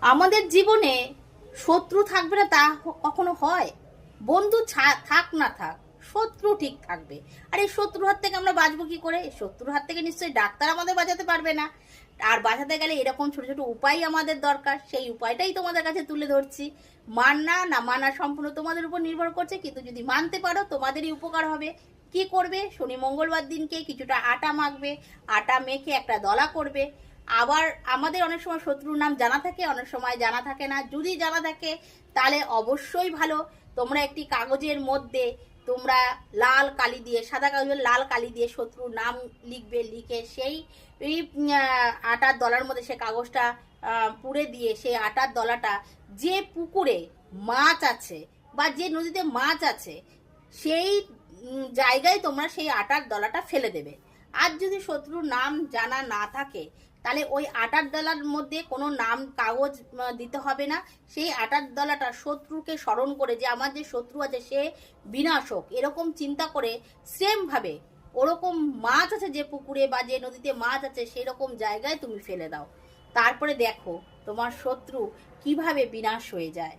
আমাদের জীবনে শত্রু থাকবে না তা কখনো হয়? বন্ধু থাক না থাক, শত্রু ঠিক থাকবে। আর এই শত্রুর হাত থেকে আমরা বাঁচবো কি করে? শত্রুর হাত থেকে নিশ্চয়ই ডাক্তার আমাদের বাঁচাতে পারবে না। আর বাঁচাতে গেলে এরকম ছোট ছোট উপায় আমাদের দরকার, সেই উপায়টাই তোমাদের কাছে তুলে ধরছি। মানা না মানা সম্পূর্ণ তোমাদের উপর নির্ভর করছে, কিন্তু যদি মানতে পারো তোমাদেরই উপকার হবে। কি করবে? শনি মঙ্গলবার দিনকে কিছুটা আটা মাখবে, আটা মেখে একটা দলা করবে। আবার আমাদের অনেক সময় শত্রুর নাম জানা থাকে, অনেক সময় জানা থাকে না। যদি জানা থাকে তাহলে অবশ্যই ভালো। তোমরা একটি কাগজের মধ্যে তোমরা লাল কালি দিয়ে, সাদা কাগজের লাল কালি দিয়ে শত্রুর নাম লিখবে, লিখে সেই আটার দলার মধ্যে সে কাগজটা পুড়ে দিয়ে সেই আটার দলাটা যে পুকুরে মাছ আছে বা যে নদীতে মাছ আছে সেই জায়গায় তোমরা সেই আটার দলাটা ফেলে দেবে। আর যদি শত্রুর নাম জানা না থাকে তাহলে ওই আটার দলার মধ্যে কোনো নাম কাগজ দিতে হবে না। সেই আটার দলাটা শত্রুকে স্মরণ করে, যে আমার যে শত্রু আছে সে বিনাশক, এরকম চিন্তা করে সেম ভাবে ওরকম মাছ আছে যে পুকুরে বা যে নদীতে মাছ আছে সেই রকম জায়গায় তুমি ফেলে দাও। তারপরে দেখো তোমার শত্রু কিভাবে বিনাশ হয়ে যায়।